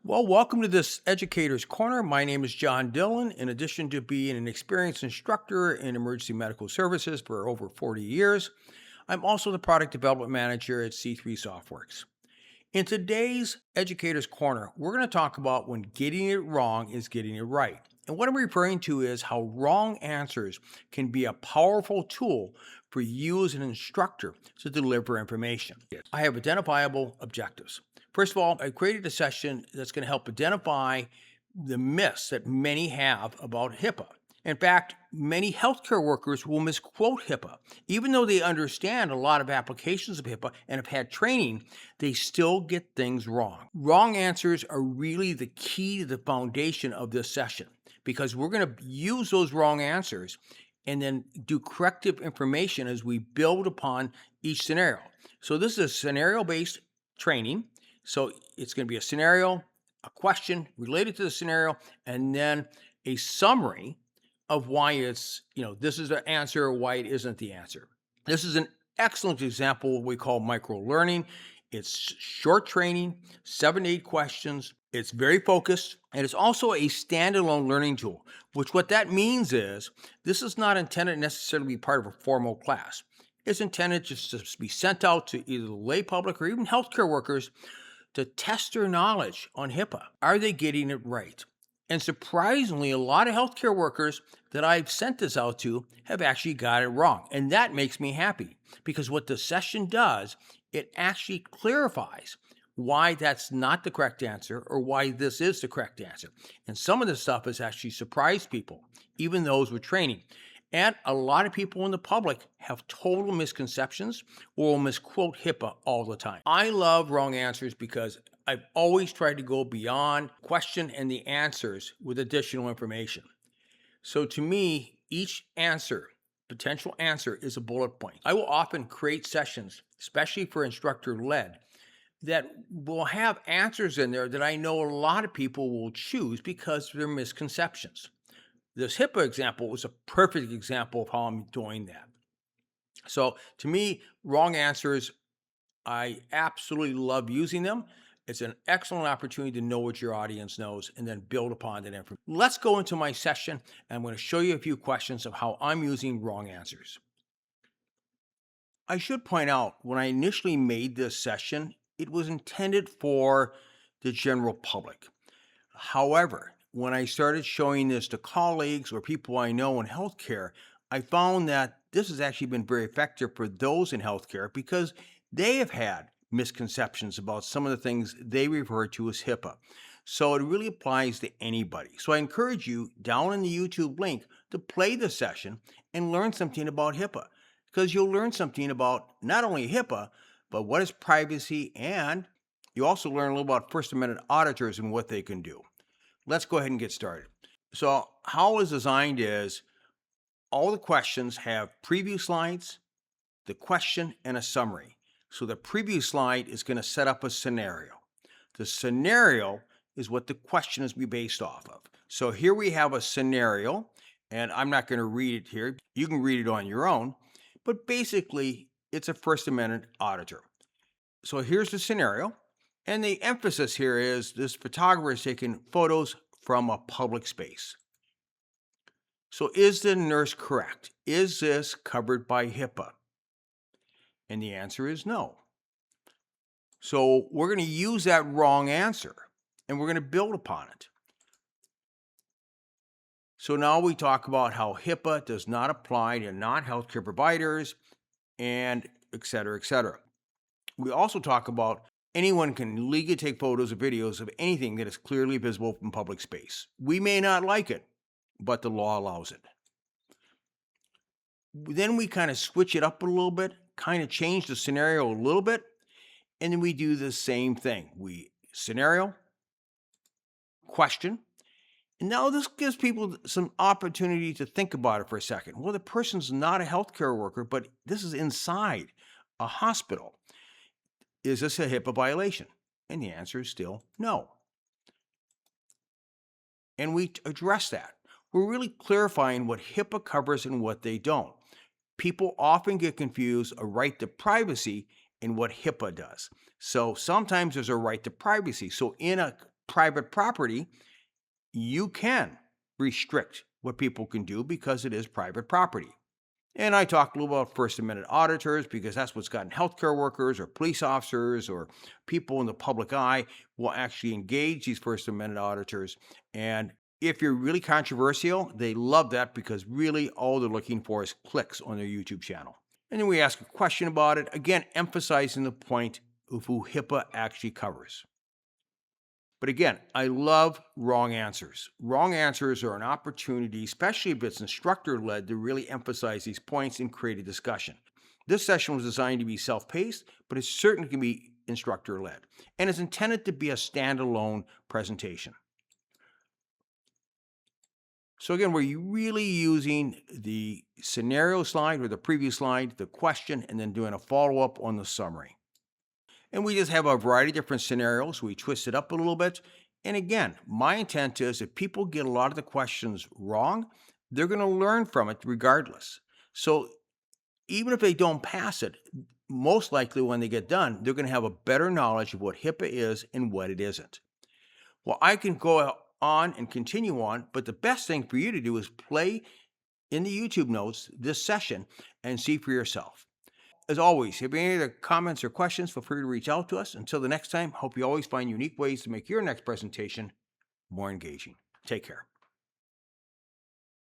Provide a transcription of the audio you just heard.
Well, welcome to this Educator's Corner. My name is John Dillon. In addition to being an experienced instructor in emergency medical services for over 40 years, I'm also the product development manager at C3 SoftWorks. In today's Educator's Corner, we're going to talk about when getting it wrong is getting it right. And what I'm referring to is how wrong answers can be a powerful tool for you as an instructor to deliver information. I have identifiable objectives. First of all, I created a session that's going to help identify the myths that many have about HIPAA. In fact, many healthcare workers will misquote HIPAA. Even though they understand a lot of applications of HIPAA and have had training, they still get things wrong. Wrong answers are really the key to the foundation of this session because we're going to use those wrong answers and then do corrective information as we build upon each scenario. So this is a scenario-based training. So it's going to be a scenario, a question related to the scenario, and then a summary of why it's, this is the answer or why it isn't the answer. This is an excellent example of what we call micro-learning. It's short training, 7 to 8 questions. It's very focused, and it's also a standalone learning tool, which what that means is this is not intended necessarily to be part of a formal class. It's intended just to be sent out to either the lay public or even healthcare workers to test their knowledge on HIPAA. Are they getting it right? And surprisingly, a lot of healthcare workers that I've sent this out to have actually got it wrong. And that makes me happy because what the session does, it actually clarifies why that's not the correct answer or why this is the correct answer. And some of this stuff has actually surprised people, even those with training. And a lot of people in the public have total misconceptions or will misquote HIPAA all the time. I love wrong answers because I've always tried to go beyond question and the answers with additional information. So to me, each answer, potential answer, is a bullet point. I will often create sessions, especially for instructor-led, that will have answers in there that I know a lot of people will choose because they're misconceptions. This HIPAA example was a perfect example of how I'm doing that. So to me, wrong answers, I absolutely love using them. It's an excellent opportunity to know what your audience knows and then build upon that information. Let's go into my session, and I'm going to show you a few questions of how I'm using wrong answers. I should point out, when I initially made this session, it was intended for the general public. However, when I started showing this to colleagues or people I know in healthcare, I found that this has actually been very effective for those in healthcare because they have had misconceptions about some of the things they refer to as HIPAA. So it really applies to anybody. So I encourage you down in the YouTube link to play the session and learn something about HIPAA because you'll learn something about not only HIPAA, but what is privacy, and you also learn a little about First Amendment auditors and what they can do. Let's go ahead and get started. So how it's designed is all the questions have preview slides, the question, and a summary. So the preview slide is going to set up a scenario. The scenario is what the question is based off of. So here we have a scenario, and I'm not going to read it here. You can read it on your own, but basically it's a First Amendment auditor. So here's the scenario. And the emphasis here is this photographer is taking photos from a public space. So is the nurse correct? Is this covered by HIPAA? And the answer is no. So we're going to use that wrong answer and we're going to build upon it. So now we talk about how HIPAA does not apply to non-healthcare providers and et cetera, et cetera. We also talk about anyone can legally take photos or videos of anything that is clearly visible from public space. We may not like it, but the law allows it. Then we kind of switch it up a little bit, kind of change the scenario a little bit, and then we do the same thing. We scenario, question, and now this gives people some opportunity to think about it for a second. Well, the person's not a healthcare worker, but this is inside a hospital. Is this a HIPAA violation? And the answer is still no. And we address that. We're really clarifying what HIPAA covers and what they don't. People often get confused a right to privacy and what HIPAA does. So sometimes there's a right to privacy. So in a private property, you can restrict what people can do because it is private property. And I talked a little about First Amendment auditors because that's what's gotten healthcare workers or police officers or people in the public eye will actually engage these First Amendment auditors. And if you're really controversial, they love that because really all they're looking for is clicks on their YouTube channel. And then we ask a question about it, again, emphasizing the point of who HIPAA actually covers. But again, I love wrong answers. Wrong answers are an opportunity, especially if it's instructor-led, to really emphasize these points and create a discussion. This session was designed to be self-paced, but it certainly can be instructor-led, and is intended to be a standalone presentation. So again, we're really using the scenario slide or the previous slide, the question, and then doing a follow-up on the summary. And we just have a variety of different scenarios. We twist it up a little bit. And again, my intent is if people get a lot of the questions wrong, they're going to learn from it regardless. So even if they don't pass it, most likely when they get done, they're going to have a better knowledge of what HIPAA is and what it isn't. Well, I can go on and continue on, but the best thing for you to do is play in the YouTube notes this session and see for yourself. As always, if you have any other comments or questions, feel free to reach out to us. Until the next time, hope you always find unique ways to make your next presentation more engaging. Take care.